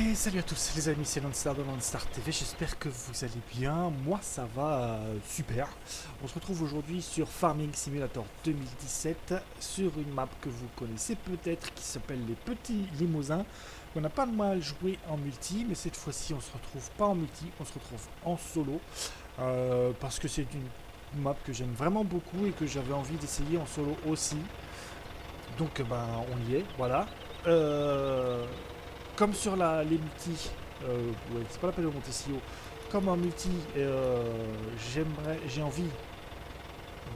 Et salut à tous les amis, c'est Lonstar de Lonstar TV, j'espère que vous allez bien, moi ça va super. On se retrouve aujourd'hui sur Farming Simulator 2017, sur une map que vous connaissez peut-être qui s'appelle les Petits Limousins. On a pas mal joué en multi, mais cette fois-ci on se retrouve pas en multi, on se retrouve en solo. Parce que c'est une map que j'aime vraiment beaucoup et que j'avais envie d'essayer en solo aussi. Donc ben on y est, voilà. Comme sur les multi, ouais, c'est pas la peine de monter si haut. Comme en multi, j'ai envie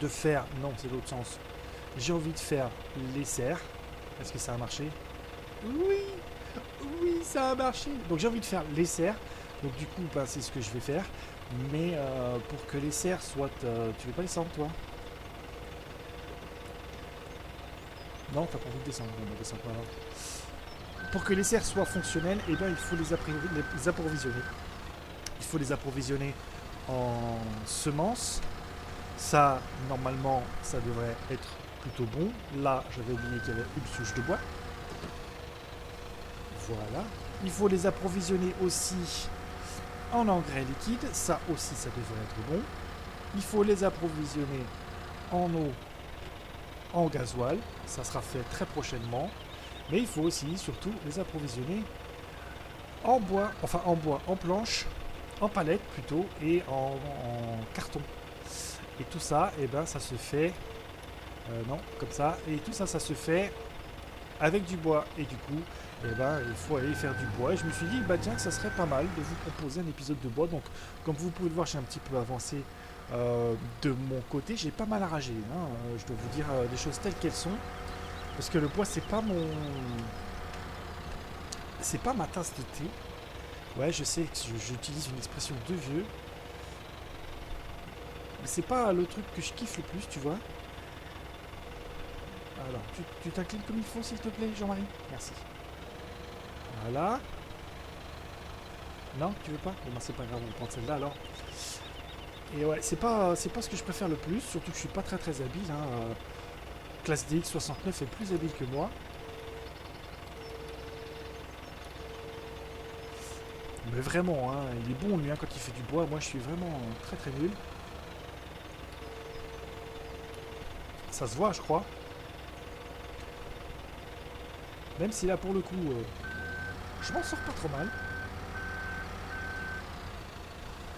de faire, non c'est l'autre sens, j'ai envie de faire les serres. Est-ce que ça a marché? Oui, oui ça a marché. Donc j'ai envie de faire les serres. Donc du coup ben, c'est ce que je vais faire. Mais pour que les serres soient... tu veux pas descendre toi? Non, t'as pas envie de descendre. Bon, bah, descends pas alors. Pour que les serres soient fonctionnelles, eh ben, il faut les approvisionner. Il faut les approvisionner en semences. Ça, normalement, ça devrait être plutôt bon. Là, j'avais oublié qu'il y avait une souche de bois. Voilà. Il faut les approvisionner aussi en engrais liquide. Ça aussi, ça devrait être bon. Il faut les approvisionner en eau, en gasoil. Ça sera fait très prochainement. Mais il faut aussi, surtout, les approvisionner en bois, enfin en bois, en planche, en palette plutôt, et en carton. Et tout ça, et ben ça se fait, non, comme ça, et tout ça, ça se fait avec du bois. Et du coup, et ben il faut aller faire du bois. Et je me suis dit, bah tiens, que ça serait pas mal de vous proposer un épisode de bois. Donc, comme vous pouvez le voir, j'ai un petit peu avancé de mon côté. J'ai pas mal arrangé, hein. Je dois vous dire les choses telles qu'elles sont. Parce que le bois, c'est pas ma tasse de thé. Ouais, je sais que j'utilise une expression de vieux. Mais c'est pas le truc que je kiffe le plus, tu vois. Alors, tu t'inclines comme il faut, s'il te plaît, Jean-Marie? Merci. Voilà. Non, tu veux pas? Bon, bah, c'est pas grave, on va prendre celle-là alors. Et ouais, c'est pas ce que je préfère le plus, surtout que je suis pas très très habile. Hein. Classe DX 69 est plus habile que moi. Mais vraiment, hein, il est bon lui hein, quand il fait du bois. Moi, je suis vraiment très très nul. Ça se voit, je crois. Même si là, pour le coup, je m'en sors pas trop mal.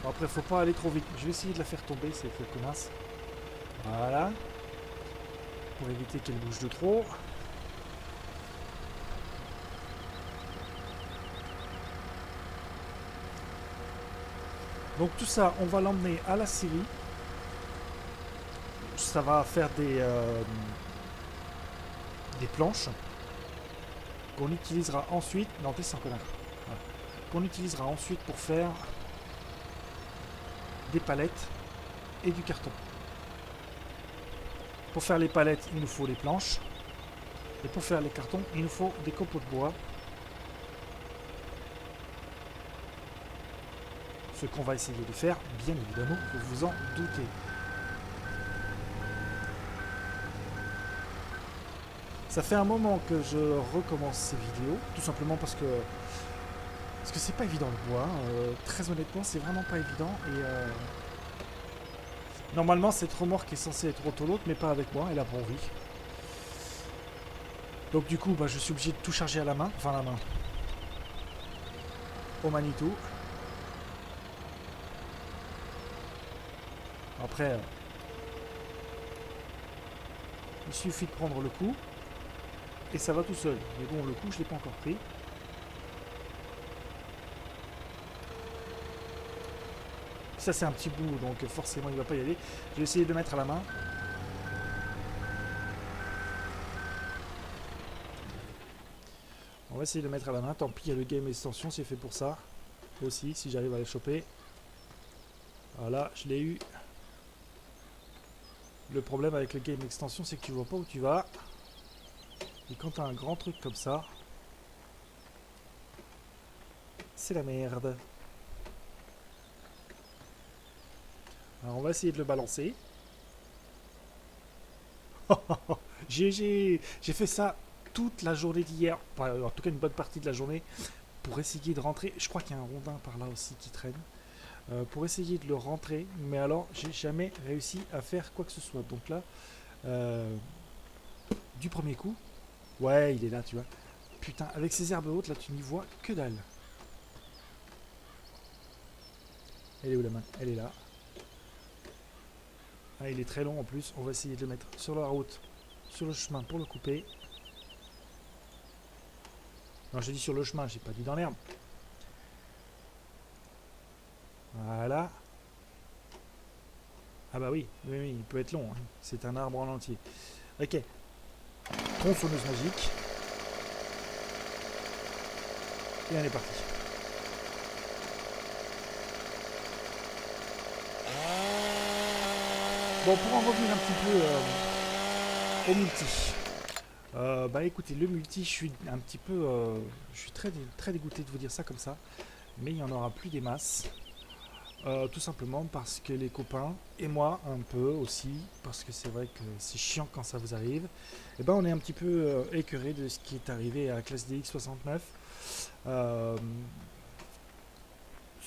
Bon, après, faut pas aller trop vite. Je vais essayer de la faire tomber, cette connasse. Voilà. Pour éviter qu'elle bouge de trop. Donc tout ça, on va l'emmener à la scierie. Ça va faire des planches qu'on utilisera ensuite. Non, t'es sans connard. Voilà. Qu'on utilisera ensuite pour faire des palettes et du carton. Pour faire les palettes, il nous faut les planches. Et pour faire les cartons, il nous faut des copeaux de bois. Ce qu'on va essayer de faire, bien évidemment, vous vous en doutez. Ça fait un moment que je recommence ces vidéos, tout simplement parce que c'est pas évident le bois. Très honnêtement, c'est vraiment pas évident. Et normalement, cette remorque est censée être autolote, mais pas avec moi. Elle a bon oui. Donc du coup, bah, je suis obligé de tout charger à la main, enfin à la main, au Manitou. Après, il suffit de prendre le coup et ça va tout seul. Mais bon, le coup, je l'ai pas encore pris. Ça, c'est un petit bout, donc forcément, il va pas y aller. Je vais essayer de le mettre à la main. On va essayer de le mettre à la main. Tant pis, il y a le game extension, c'est fait pour ça. Aussi, si j'arrive à le choper. Voilà, je l'ai eu. Le problème avec le game extension, c'est que tu vois pas où tu vas. Et quand tu as un grand truc comme ça, c'est la merde. Alors on va essayer de le balancer. J'ai fait ça toute la journée d'hier, en tout cas une bonne partie de la journée, pour essayer de rentrer. Je crois qu'il y a un rondin par là aussi qui traîne. Pour essayer de le rentrer, mais alors j'ai jamais réussi à faire quoi que ce soit. Donc là, du premier coup, ouais, il est là, tu vois. Putain, avec ces herbes hautes, là, tu n'y vois que dalle. Elle est où la main? Elle est là. Ah, il est très long en plus. On va essayer de le mettre sur la route, sur le chemin pour le couper. Non, j'ai dit sur le chemin, j'ai pas dit dans l'herbe. Voilà. Ah bah oui, oui, oui, il peut être long. Hein. C'est un arbre en entier. Ok. Tronçonneuse magique. Et on est parti. Bon, pour en revenir un petit peu au multi. Bah écoutez, le multi, je suis un petit peu... je suis très dégoûté de vous dire ça comme ça. Mais il n'y en aura plus des masses. Tout simplement parce que les copains, et moi un peu aussi, parce que c'est vrai que c'est chiant quand ça vous arrive, et ben on est un petit peu écœuré de ce qui est arrivé à la classe DX69.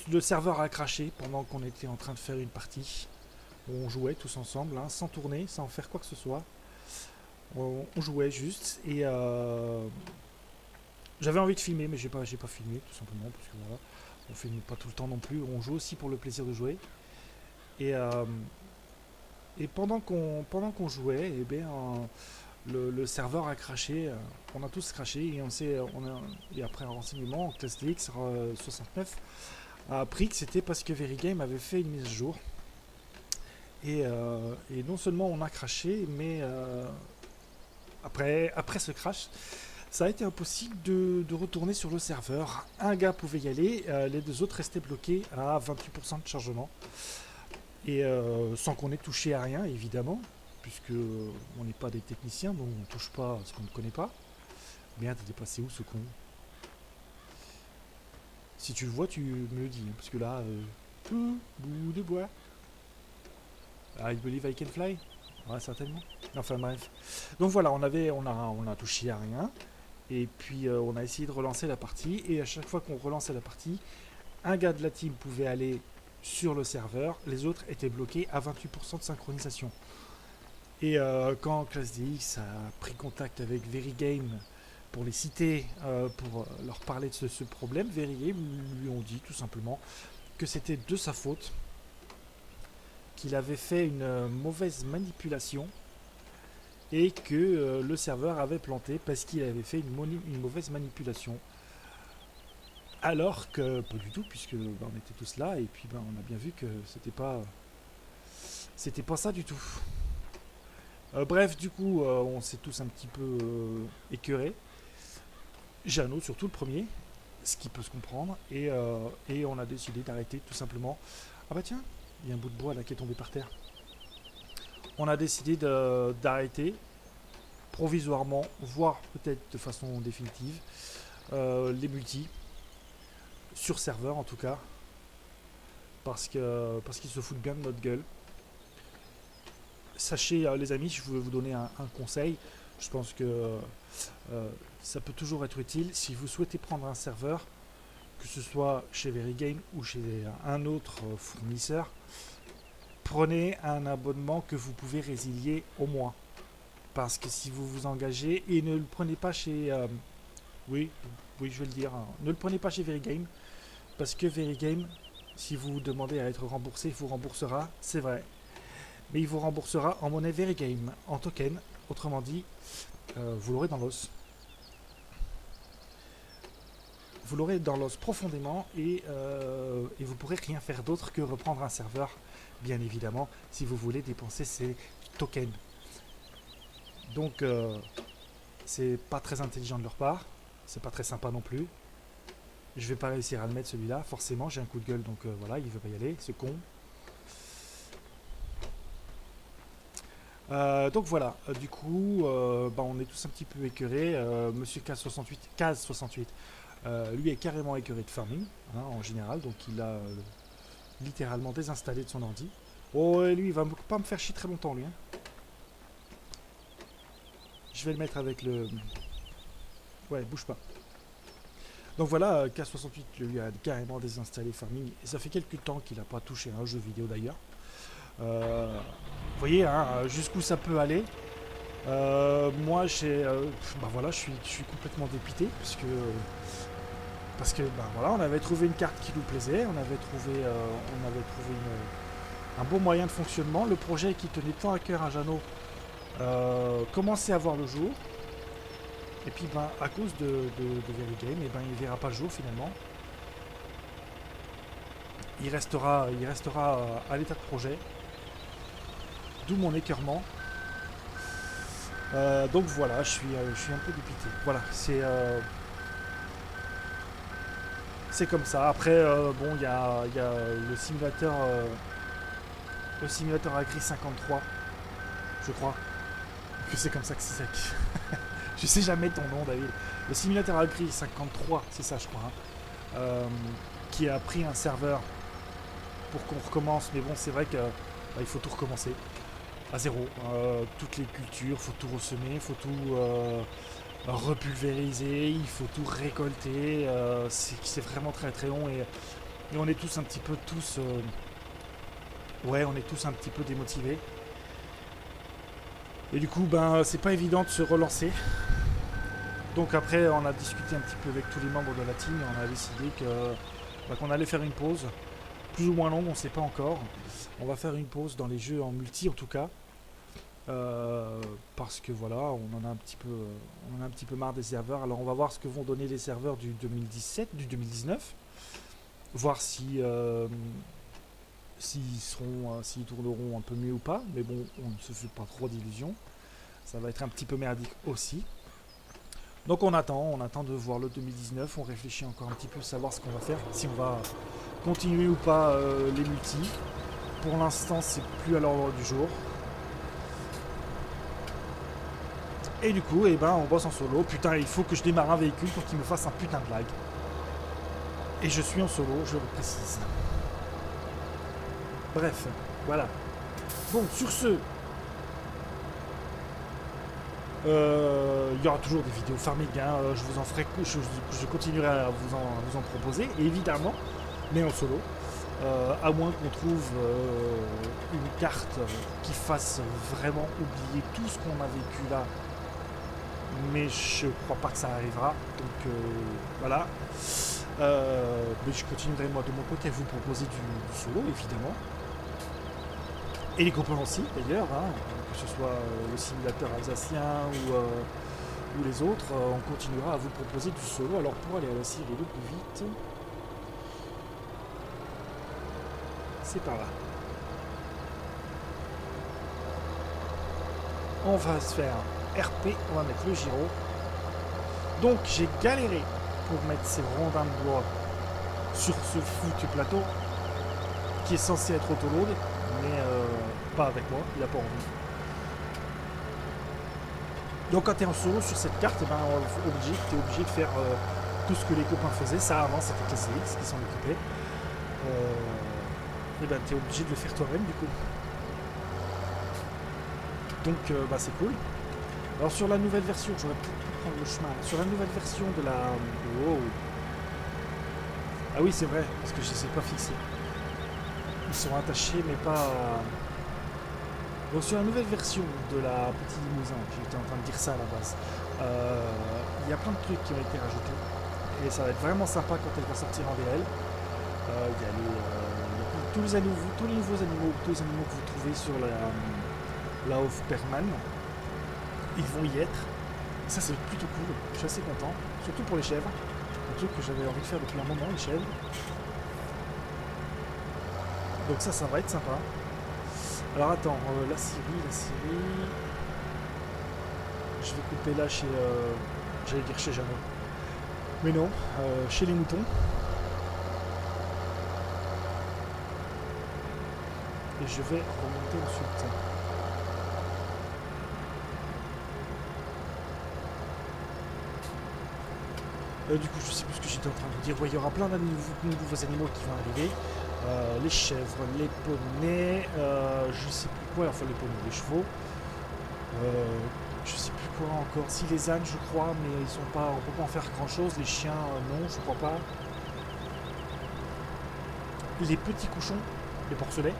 Le serveur a craché pendant qu'on était en train de faire une partie. On jouait tous ensemble, hein, sans tourner, sans faire quoi que ce soit. On jouait juste, et j'avais envie de filmer, mais j'ai pas filmé, tout simplement, parce que voilà, on filme pas tout le temps non plus, on joue aussi pour le plaisir de jouer. Et, et pendant qu'on jouait, eh bien, le serveur a craché, on a tous craché, et et après un renseignement, ClassDX 69 a appris que c'était parce que Verigame avait fait une mise à jour. Et non seulement on a craché, mais après ce crash, ça a été impossible de retourner sur le serveur. Un gars pouvait y aller, les deux autres restaient bloqués à 28% de chargement. Et sans qu'on ait touché à rien, évidemment, puisque on n'est pas des techniciens, donc on ne touche pas à ce qu'on ne connaît pas. Merde, t'es passé où ce con? Si tu le vois, tu me le dis, hein, parce que là, tout bout de bois. I believe I can fly. Ouais, certainement. Enfin bref. Donc voilà, on a touché à rien. Et puis on a essayé de relancer la partie. Et à chaque fois qu'on relançait la partie, un gars de la team pouvait aller sur le serveur. Les autres étaient bloqués à 28% de synchronisation. Et quand ClassDX a pris contact avec Verigame pour les citer, pour leur parler de ce problème, Verigame lui ont dit tout simplement que c'était de sa faute, qu'il avait fait une mauvaise manipulation et que le serveur avait planté parce qu'il avait fait une mauvaise manipulation. Alors que pas du tout, puisque on était tous là et puis on a bien vu que c'était pas ça du tout. Bref, du coup, on s'est tous un petit peu écœurés. Jeannot, surtout le premier, ce qui peut se comprendre, et on a décidé d'arrêter tout simplement. Ah bah tiens, il y a un bout de bois là qui est tombé par terre. On a décidé d'arrêter provisoirement, voire peut-être de façon définitive, les multis, sur serveur en tout cas, parce qu'ils se foutent bien de notre gueule. Sachez les amis, je veux vous donner un conseil, je pense que ça peut toujours être utile si vous souhaitez prendre un serveur, que ce soit chez Verigame ou chez un autre fournisseur. Prenez un abonnement que vous pouvez résilier au mois, parce que si vous vous engagez, et ne le prenez pas chez oui je vais le dire, hein, ne le prenez pas chez Verigame, parce que Verigame, si vous demandez à être remboursé, il vous remboursera, c'est vrai, mais il vous remboursera en monnaie Verigame, en token. Autrement dit, vous l'aurez dans l'os. Vous l'aurez dans l'os profondément, et vous pourrez rien faire d'autre que reprendre un serveur, bien évidemment, si vous voulez dépenser ces tokens. Donc c'est pas très intelligent de leur part, c'est pas très sympa non plus. Je vais pas réussir à le mettre celui-là, forcément, j'ai un coup de gueule, donc voilà, il veut pas y aller, ce con. Donc voilà, du coup, on est tous un petit peu écœurés. Monsieur Kaz68, lui est carrément écœuré de farming, hein, en général, donc il a littéralement désinstallé de son ordi. Oh, et lui, il va pas me faire chier très longtemps, lui. Hein. Je vais le mettre avec le... Ouais, bouge pas. Donc voilà, K68 lui a carrément désinstallé Farming. Et ça fait quelques temps qu'il n'a pas touché à un jeu vidéo d'ailleurs. Vous voyez hein, jusqu'où ça peut aller. Moi, bah voilà, je suis complètement dépité parce que bah voilà, on avait trouvé une carte qui nous plaisait, on avait trouvé un bon moyen de fonctionnement. Le projet qui tenait tant à cœur à Jeannot commençait à voir le jour. Et puis ben, à cause de Very Game, et ben, il ne verra pas le jour finalement. Il restera à l'état de projet. D'où mon écœurement. Donc voilà, je suis un peu dépité. Voilà, c'est comme ça. Après, bon, il y a le simulateur Agri 53, je crois. Que c'est comme ça que c'est ça. Je sais jamais ton nom, David. Le simulateur Agri 53, c'est ça, je crois. Hein, qui a pris un serveur pour qu'on recommence. Mais bon, c'est vrai que il faut tout recommencer à zéro. Toutes les cultures, faut tout ressemer, faut tout repulvériser, il faut tout récolter. C'est vraiment très très long et on est tous un petit peu ouais, on est tous un petit peu démotivés. Et du coup, ben, c'est pas évident de se relancer. Donc après, on a discuté un petit peu avec tous les membres de la team et on a décidé qu'on allait faire une pause. Plus ou moins longue, on ne sait pas encore. On va faire une pause dans les jeux en multi en tout cas. Parce que voilà, on en a un petit peu marre des serveurs. Alors on va voir ce que vont donner les serveurs du 2017, du 2019. Voir s'ils tourneront un peu mieux ou pas. Mais bon, on ne se fait pas trop d'illusions. Ça va être un petit peu merdique aussi. Donc on attend de voir le 2019, on réfléchit encore un petit peu, savoir ce qu'on va faire, si on va continuer ou pas les multis. Pour l'instant, c'est plus à l'ordre du jour. Et du coup, eh ben, on bosse en solo. Putain, il faut que je démarre un véhicule pour qu'il me fasse un putain de lag. Et je suis en solo, je le précise. Bref, voilà. Bon, sur ce, il y aura toujours des vidéos farming, hein. Je vous en ferai, je continuerai à vous en proposer, évidemment, mais en solo. À moins qu'on trouve une carte qui fasse vraiment oublier tout ce qu'on a vécu là. Mais je crois pas que ça arrivera. Donc voilà. Mais je continuerai moi de mon côté à vous proposer du solo, évidemment. Et les copains aussi, d'ailleurs, hein, que ce soit le simulateur alsacien ou les autres, on continuera à vous proposer du solo. Alors pour aller à la Syrie le plus vite, c'est par là. On va se faire RP, on va mettre le gyro. Donc j'ai galéré pour mettre ces rondins de bois sur ce foutu plateau qui est censé être autoload, mais pas avec moi, il n'a pas envie. Donc quand tu es en solo sur cette carte, ben, tu es obligé de faire tout ce que les copains faisaient. Ça avant c'était KCX qui s'en occupait. Et ben tu es obligé de le faire toi-même du coup. Donc bah, c'est cool. Alors sur la nouvelle version, j'aurais peut-être pu prendre le chemin. Sur la nouvelle version de la... Oh. Ah oui c'est vrai, parce que je ne les ai pas fixés. Ils sont attachés mais pas... Donc sur la nouvelle version de la petite limousin, j'étais en train de dire ça à la base, il y a plein de trucs qui ont été rajoutés. Et ça va être vraiment sympa quand elle va sortir en DL. Il y a tous les nouveaux animaux, tous les animaux que vous trouvez sur la Hofperman, ils vont y être. Ça c'est plutôt cool, je suis assez content, surtout pour les chèvres. Un truc que j'avais envie de faire depuis un moment, les chèvres. Donc ça va être sympa. Alors attends, la Syrie... Je vais couper là chez... j'allais dire chez Jeannot. Mais non, chez les moutons. Et je vais remonter ensuite. Du coup, je sais plus ce que j'étais en train de vous dire. Ouais, il y aura plein de nouveaux animaux qui vont arriver. Les chèvres, les poneys, je sais plus quoi, enfin les poneys, les chevaux. Je sais plus quoi encore? Si les ânes, je crois, mais ils sont pas. On peut pas en faire grand chose. Les chiens, non, je crois pas. Les petits cochons, les porcelets.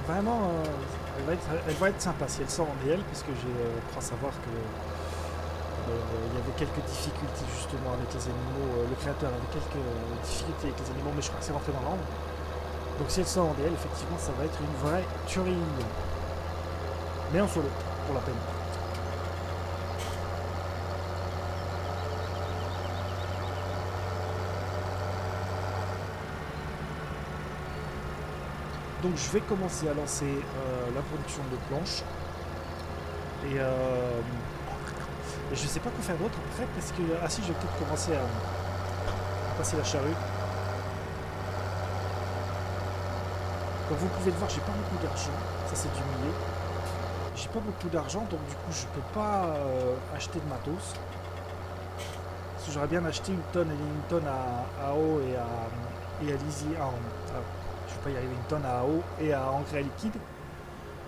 Vraiment, elle va être sympa si elle sort en DL, puisque je crois savoir que il y avait quelques difficultés justement avec les animaux. Le créateur avait quelques difficultés avec les animaux, mais je crois que c'est rentré dans l'ordre. Donc si elle sort en DL, effectivement, ça va être une vraie tuerie. Mais en solo, pour la peine. Donc je vais commencer à lancer la production de planches. Et je sais pas quoi faire d'autre après parce que... Ah si, je vais peut-être commencer à passer la charrue. Comme vous pouvez le voir, j'ai pas beaucoup d'argent. Ça c'est du millet. J'ai pas beaucoup d'argent, donc du coup je peux pas acheter de matos. Parce que j'aurais bien acheté une tonne à eau et à lisier. Je vais pas y arriver, une tonne à eau et à engrais liquide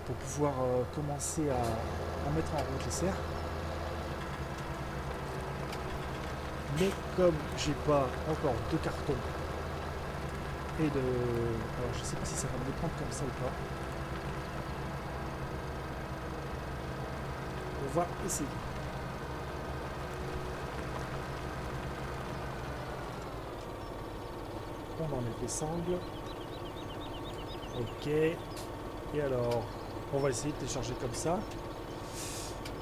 pour pouvoir commencer à mettre en route les serres. Mais comme j'ai pas encore de carton et de... Alors je sais pas si ça va me les prendre comme ça ou pas. On va essayer. On enlève les sangles. Ok. Et alors, on va essayer de décharger comme ça.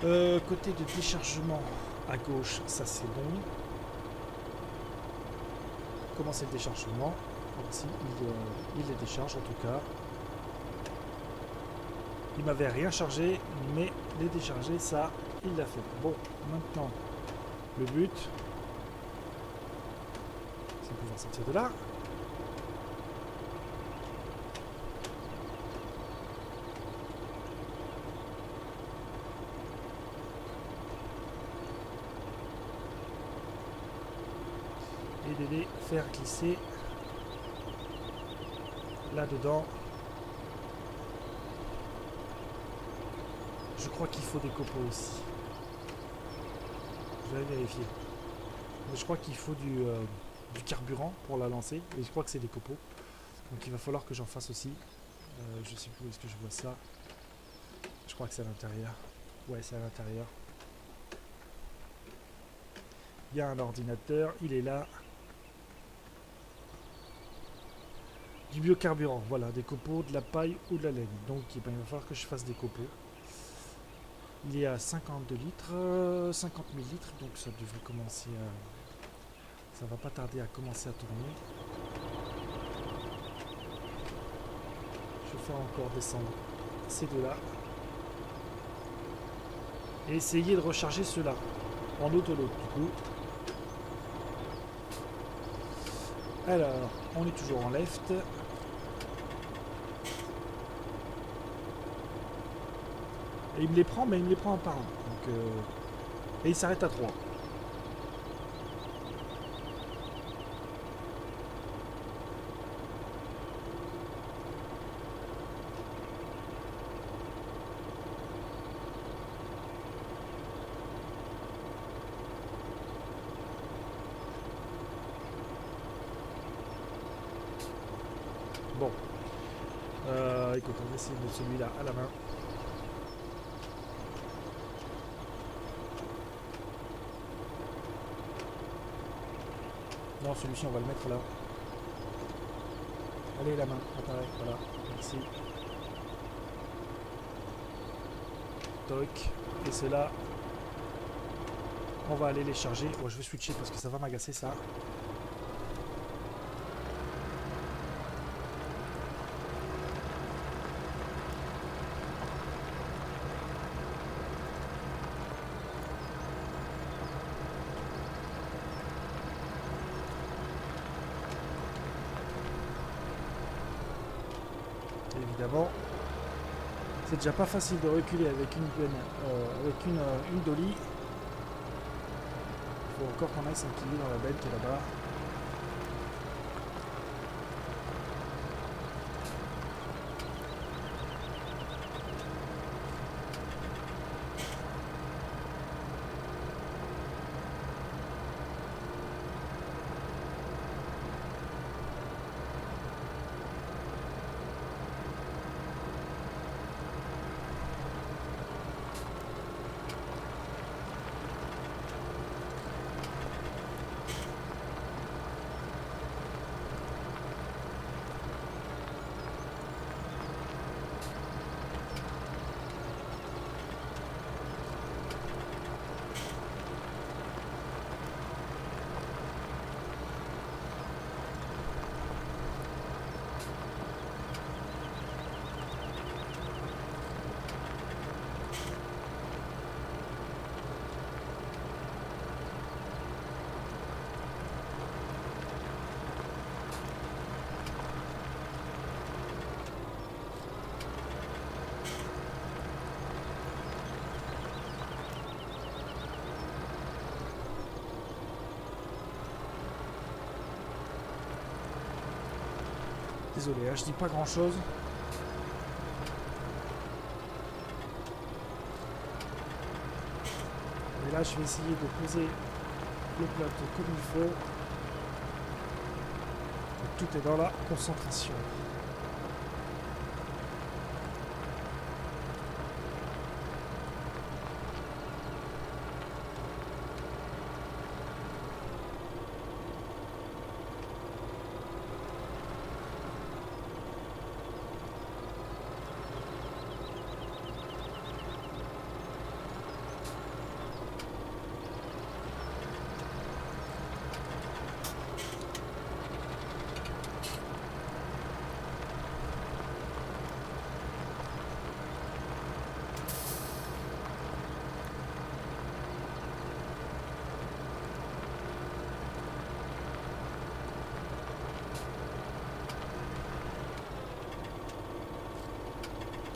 Côté de déchargement à gauche, ça c'est bon. Commencer le déchargement. Ici, il les décharge en tout cas. Il m'avait rien chargé, mais les décharger, ça, il l'a fait. Bon, maintenant, le but, c'est de pouvoir sortir de là. Et de les faire glisser là-dedans. Je crois qu'il faut des copeaux aussi. Je vais vérifier. Mais je crois qu'il faut du carburant pour la lancer. Et je crois que c'est des copeaux. Donc il va falloir que j'en fasse aussi. Je sais plus où est-ce que je vois ça. Je crois que c'est à l'intérieur. Ouais, c'est à l'intérieur. Il y a un ordinateur. Il est là. Du biocarburant. Voilà, des copeaux, de la paille ou de la laine. Donc il va falloir que je fasse des copeaux. Il est à 52 litres, 50 000 litres, donc ça devrait commencer à... Ça va pas tarder à commencer à tourner. Je vais faire encore descendre ces deux-là. Et essayer de recharger ceux-là, en autoload du coup. Alors, on est toujours en left. Et il me les prend, mais il me les prend un par un. Donc, et il s'arrête à 3. Bon. Écoute, on va essayer de mettre celui-là à la main. Non, celui-ci, on va le mettre là. Allez, la main, appareil, voilà, merci. Toc. Et ceux-là, on va aller les charger. Bon, je vais switcher parce que ça va m'agacer ça. Évidemment, c'est déjà pas facile de reculer avec une dolly. Il faut encore qu'on aille s'enquiller dans la benne qui est là-bas. Désolé, hein, je dis pas grand chose. Et là, je vais essayer de poser le plateau comme il faut. Et tout est dans la concentration.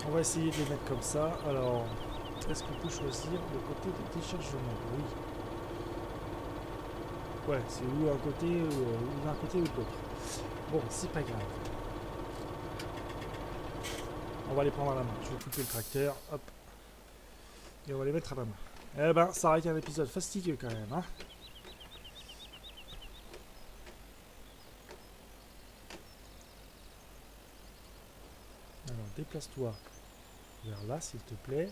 On va essayer de les mettre comme ça. Alors, est-ce qu'on peut choisir le côté de déchargement? Oui. Ouais, c'est ou un côté ou d'un côté ou de l'autre. Bon, c'est pas grave. On va les prendre à la main. Je vais couper le tracteur. Hop. Et on va les mettre à la main. Eh ben, ça aurait été un épisode fastidieux quand même, hein. Alors, déplace-toi vers là, s'il te plaît.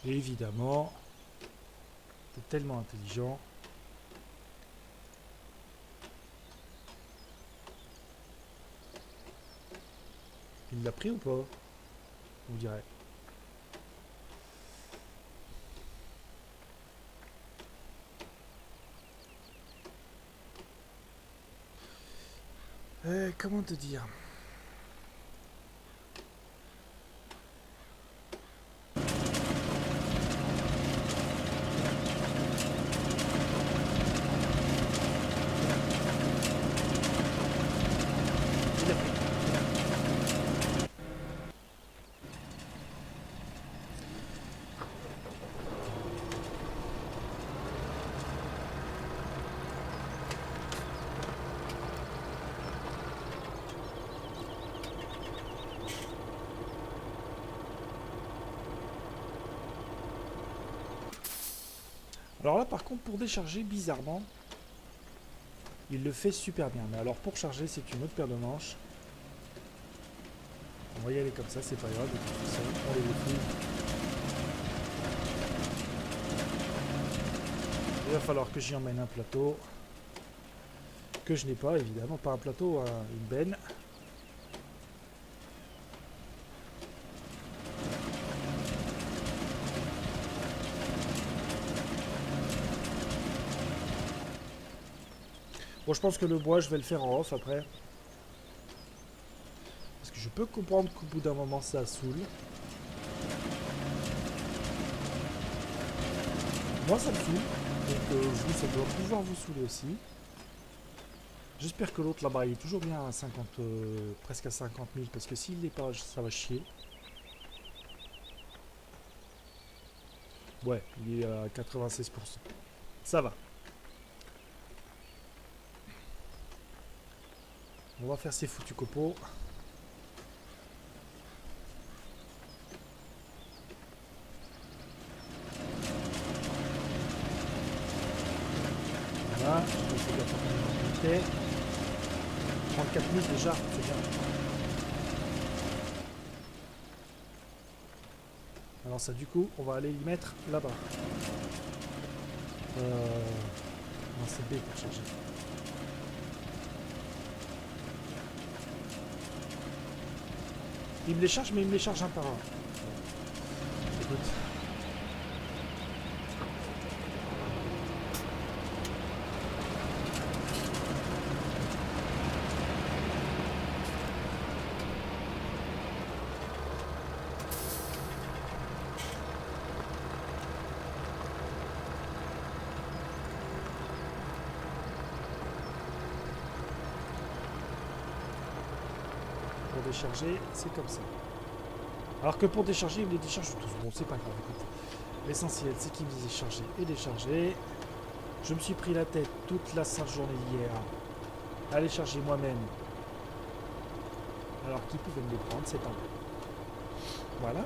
Et évidemment, t'es tellement intelligent. Il l'a pris ou pas? On dirait. Comment te dire? Il l'a pris. Alors là, par contre, pour décharger, bizarrement, il le fait super bien. Mais alors, pour charger, c'est une autre paire de manches. On va y aller comme ça, c'est pas grave. De toute façon, on les défouille. Il va falloir que j'y emmène un plateau. Que je n'ai pas, évidemment. Pas un plateau, une benne. Bon, je pense que le bois, je vais le faire en off après. Parce que je peux comprendre qu'au bout d'un moment, ça saoule. Moi, ça me saoule. Donc, vous, ça doit pouvoir vous saouler aussi. J'espère que l'autre là-bas, il est toujours bien à 50, presque à 50 000. Parce que s'il l'est pas, ça va chier. Ouais, il est à 96%. Ça va. On va faire ces foutus copeaux. Voilà, je vais essayer d'atteindre 34 000 déjà, c'est bien. Alors ça, du coup, on va aller y mettre là-bas. Non, c'est B pour charger. Il me les charge, mais il me les charge un par un. Écoute. Pour décharger, c'est comme ça. Alors que pour décharger, il me les décharge tous. Bon, c'est pas grave, écoute. L'essentiel, c'est qu'il me les ait chargés et déchargés. Je me suis pris la tête toute la sale journée hier Allez charger moi-même. Alors qui pouvait me les prendre, c'est un. Voilà.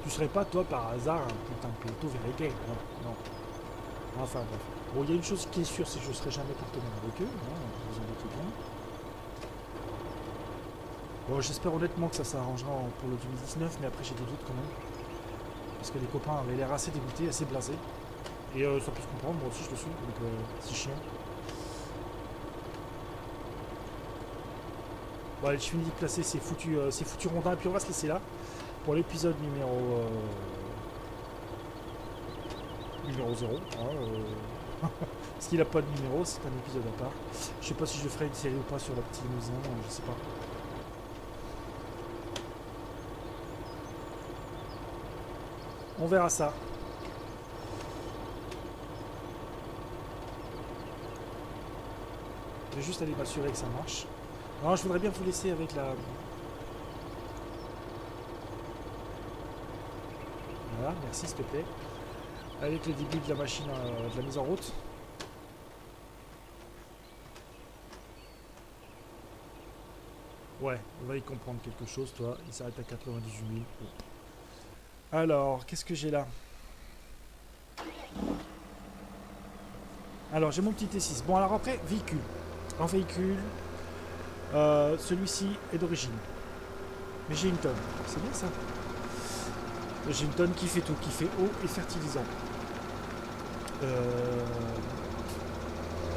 Tu serais pas toi par hasard un putain de plateau vérité, non, non. Enfin bref. Bon, il y a une chose qui est sûre, c'est que je serai jamais partenaire avec eux, hein, vous en doutez bien. Bon, j'espère honnêtement que ça s'arrangera pour le 2019, mais après j'ai des doutes quand même. Parce que les copains avaient l'air assez dégoûtés, assez blasés. Et ça peut se comprendre, moi aussi je le suis, donc c'est chiant. Bon allez, je finis de placer ces foutus rondins, et puis on va se laisser là pour l'épisode numéro 0. Hein, parce qu'il n'a pas de numéro, c'est un épisode à part. Je sais pas si je ferai une série ou pas sur la petite limousin, je sais pas. On verra ça. Je vais juste aller m'assurer que ça marche. Alors je voudrais bien vous laisser avec la... Voilà, merci s'il te plaît. Avec le début de la machine, de la mise en route. Ouais, on va y comprendre quelque chose, toi. Il s'arrête à 98 000. Bon. Alors, qu'est-ce que j'ai là? Alors, j'ai mon petit T6. Bon, alors après, véhicule. En véhicule, celui-ci est d'origine. Mais j'ai une tonne. C'est bien ça. J'ai une tonne qui fait tout, qui fait eau et fertilisant.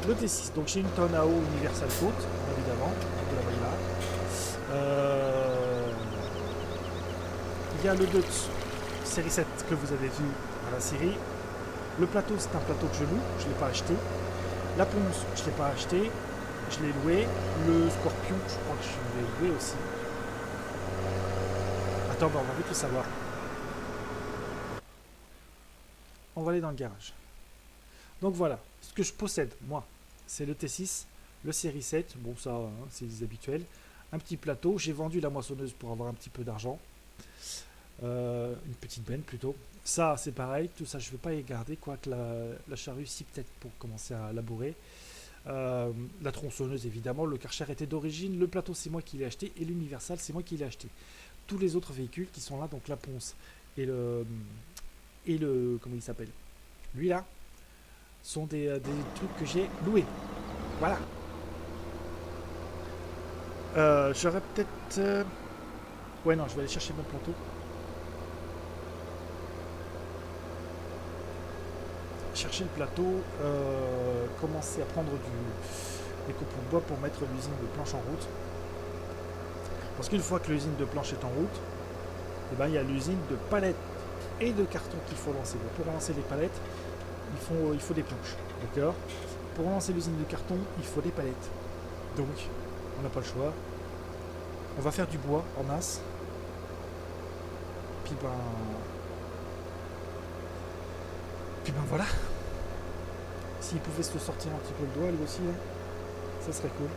Le T6, donc j'ai une tonne à eau universal côte, évidemment, vous la voyez là. Il y a le Dutch série 7 que vous avez vu dans la série. Le plateau, c'est un plateau que je loue, je ne l'ai pas acheté. La ponce, je ne l'ai pas acheté, je l'ai loué. Le Scorpion, je crois que je l'ai loué aussi. Attends, bah on va vite le savoir. On va aller dans le garage. Donc voilà, ce que je possède, moi, c'est le T6, le série 7, bon ça, hein, c'est les habituels. Un petit plateau, j'ai vendu la moissonneuse pour avoir un petit peu d'argent. Une petite benne plutôt. Ça, c'est pareil, tout ça, je ne vais pas y garder, quoique la charrue, si peut-être pour commencer à labourer. La tronçonneuse, évidemment, le Karcher était d'origine, le plateau, c'est moi qui l'ai acheté, et l'Universal, c'est moi qui l'ai acheté. Tous les autres véhicules qui sont là, donc la ponce et le comment il s'appelle, lui là, sont des trucs que j'ai loués. Voilà. J'aurais peut-être... Ouais, non, je vais aller chercher mon plateau. Chercher le plateau, commencer à prendre des copeaux de bois pour mettre l'usine de planche en route. Parce qu'une fois que l'usine de planche est en route, eh ben, il y a l'usine de palettes et de cartons qu'il faut lancer. Donc, pour lancer les palettes, il faut des planches. D'accord? Pour lancer l'usine de carton, il faut des palettes. Donc, on n'a pas le choix. On va faire du bois en masse. Puis ben voilà. S'il pouvait se sortir un petit peu le doigt lui aussi, hein, ça serait cool.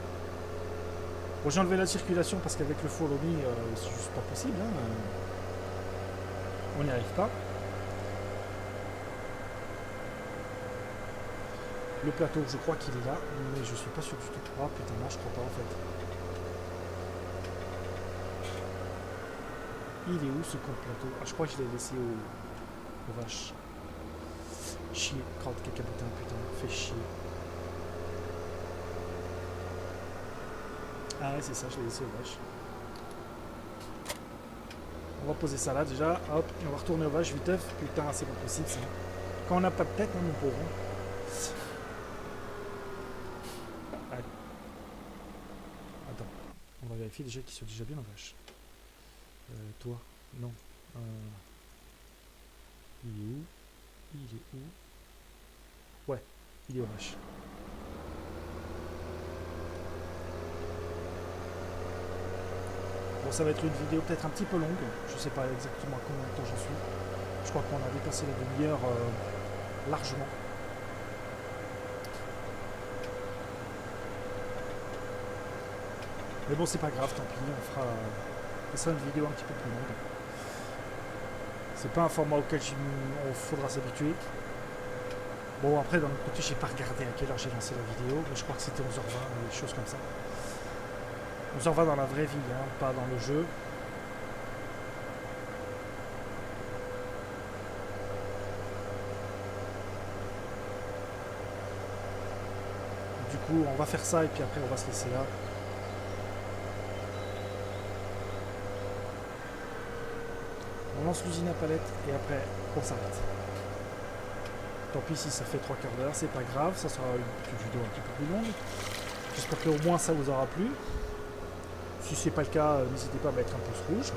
Bon, j'ai enlevé la circulation parce qu'avec le follow me, c'est juste pas possible. Hein. On n'y arrive pas. Le plateau, je crois qu'il est là, mais je suis pas sûr du tout. Ah putain, non, je crois pas en fait. Il est où ce compte plateau? Ah, je crois que je l'ai laissé aux vaches. Chier, crotte caca putain, fais chier. Ah ouais, c'est ça, je l'ai laissé aux vaches. On va poser ça là déjà, hop, et on va retourner aux vaches, viteuf. Putain, c'est pas possible ça. Quand on n'a pas de tête, hein, mon pauvre. Allez. Attends, on va vérifier déjà qu'ils sont déjà bien aux vaches. Toi, non. Il est où? Il est où? Ouais, il est aux vaches. Bon, ça va être une vidéo peut-être un petit peu longue. Je sais pas exactement combien de temps j'en suis. Je crois qu'on a dépassé la demi-heure largement. Mais bon, c'est pas grave, tant pis. On fera une vidéo un petit peu plus longue. C'est pas un format auquel il faudra s'habituer. Bon, après, d'un autre côté, j'ai pas regardé à quelle heure j'ai lancé la vidéo, mais je crois que c'était 11h20 ou des choses comme ça. 11h20 dans la vraie vie, hein, pas dans le jeu. Du coup, on va faire ça et puis après, on va se laisser là. On lance l'usine à palettes et après, on s'arrête. Tant pis si ça fait 3 quarts d'heure, c'est pas grave, ça sera une petite vidéo un petit peu plus longue. J'espère qu'au moins ça vous aura plu. Si c'est pas le cas, n'hésitez pas à mettre un pouce rouge.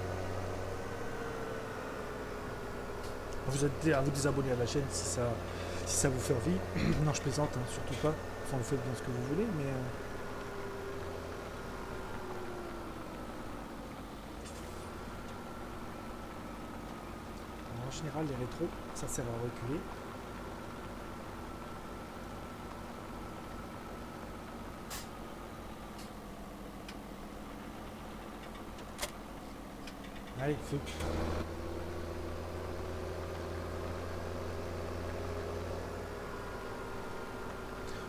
À vous désabonner à la chaîne si ça vous fait envie. Non, je plaisante, hein, surtout pas. Enfin, vous faites bien ce que vous voulez, mais... En général, les rétros, ça sert à reculer. Allez, feu.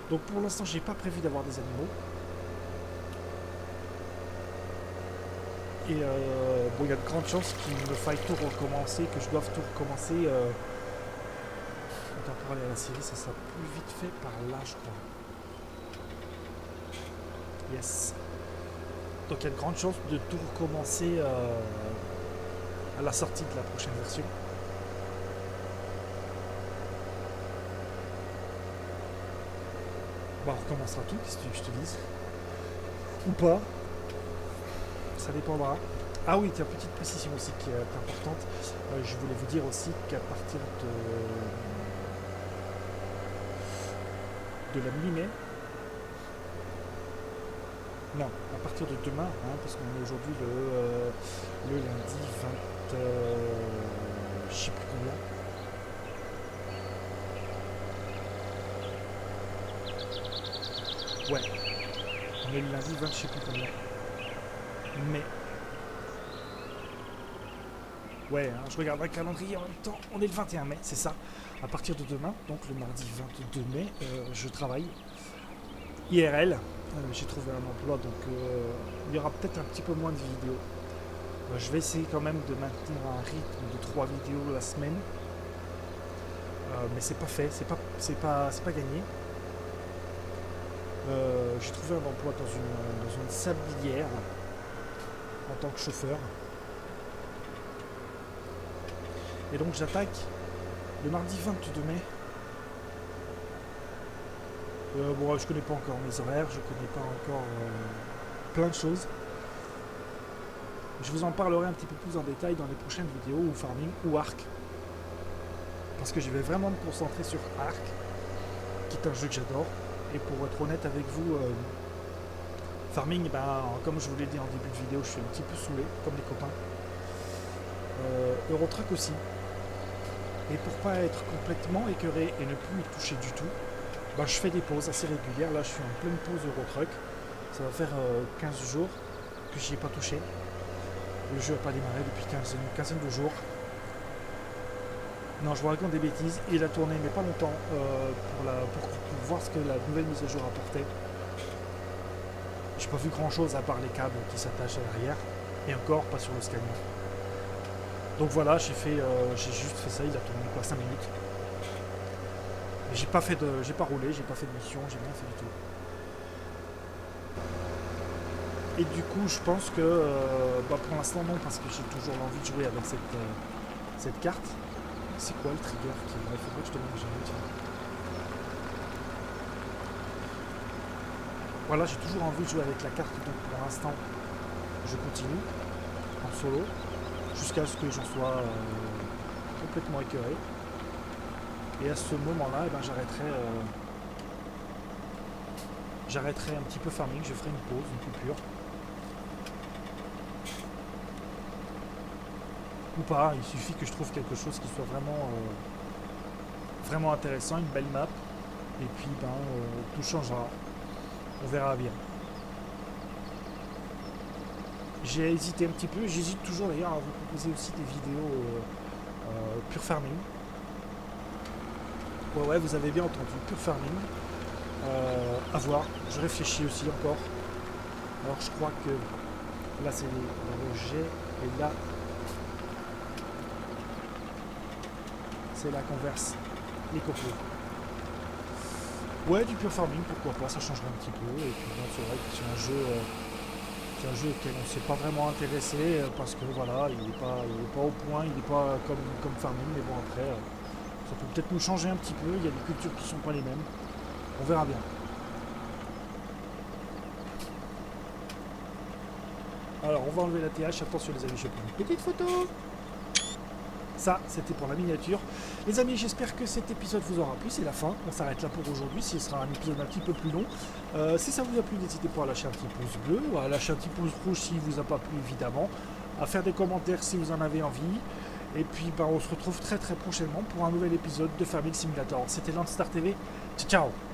Donc pour l'instant, j'ai pas prévu d'avoir des animaux. Et bon, il y a de grandes chances qu'il me faille tout recommencer, que je doive tout recommencer. Attends, pour aller à la Syrie, ça sera plus vite fait par là, je crois. Yes. Donc il y a de grandes chances de tout recommencer à la sortie de la prochaine version. Bah, on recommencera tout, qu'est-ce que je te dise. Ou pas. Ça dépendra. Ah oui, tiens, petite précision aussi qui est importante. Je voulais vous dire aussi qu'à partir de la mi-mai, non, à partir de demain, hein, parce qu'on est aujourd'hui le lundi 20, je sais plus combien. Ouais, on est le lundi 20, je sais plus combien. Mais ouais, hein, je regarde un calendrier en même temps. On est le 21 mai, c'est ça. À partir de demain, donc le mardi 22 mai, je travaille IRL. J'ai trouvé un emploi, donc il y aura peut-être un petit peu moins de vidéos. Je vais essayer quand même de maintenir un rythme de 3 vidéos la semaine. Mais c'est pas fait, c'est pas gagné. J'ai trouvé un emploi dans une sablière en tant que chauffeur. Et donc j'attaque le mardi 22 mai. Bon, je connais pas encore mes horaires, je connais pas encore plein de choses. Je vous en parlerai un petit peu plus en détail dans les prochaines vidéos, ou Farming, ou Ark. Parce que je vais vraiment me concentrer sur Ark, qui est un jeu que j'adore. Et pour être honnête avec vous, Farming, ben, comme je vous l'ai dit en début de vidéo, je suis un petit peu saoulé, comme les copains. Eurotruck aussi. Et pour pas être complètement écœuré et ne plus y toucher du tout, ben, je fais des pauses assez régulières. Là, je suis en pleine pause Eurotruck. Ça va faire 15 jours que j'y ai pas touché. Le jeu n'a pas démarré depuis une quinzaine de jours. Non, je vous raconte des bêtises. Il a tourné, mais pas longtemps, pour voir ce que la nouvelle mise à jour apportait. J'ai pas vu grand chose à part les câbles qui s'attachent à l'arrière. Et encore, pas sur le Scania. Donc voilà, j'ai juste fait ça. Il a tourné quoi, 5 minutes. J'ai pas roulé, j'ai pas fait de mission, j'ai rien fait du tout. Et du coup, je pense que pour l'instant non, parce que j'ai toujours l'envie de jouer avec cette carte. C'est quoi le trigger qui est... Il faudrait que je te montre, j'ai. Voilà, j'ai toujours envie de jouer avec la carte, donc pour l'instant, je continue en solo, jusqu'à ce que j'en sois complètement écœuré. Et à ce moment-là, j'arrêterai un petit peu Farming, je ferai une pause, une coupure. Ou pas, il suffit que je trouve quelque chose qui soit vraiment intéressant, une belle map, et puis tout changera. On verra bien. J'ai hésité un petit peu, j'hésite toujours d'ailleurs à vous proposer aussi des vidéos pure farming. Ouais, vous avez bien entendu, pure farming. À voir, je réfléchis aussi encore. Alors je crois que là c'est les rejets et là c'est la converse, les copeaux. Ouais, du pure farming, pourquoi pas, ça changerait un petit peu. Et puis bon, c'est vrai que c'est un jeu auquel on ne s'est pas vraiment intéressé parce que voilà, il n'est pas au point, il n'est pas comme farming, mais bon après, ça peut peut-être nous changer un petit peu, il y a des cultures qui ne sont pas les mêmes. On verra bien. Alors on va enlever la TH, attention les amis, je prends une petite photo. Ça, c'était pour la miniature. Les amis, j'espère que cet épisode vous aura plu. C'est la fin. On s'arrête là pour aujourd'hui. Ce sera un épisode un petit peu plus long. Si ça vous a plu, n'hésitez pas à lâcher un petit pouce bleu, à lâcher un petit pouce rouge s'il ne vous a pas plu, évidemment. À faire des commentaires si vous en avez envie. Et puis, on se retrouve très très prochainement pour un nouvel épisode de Farming Simulator. C'était Landstar TV. Ciao, ciao.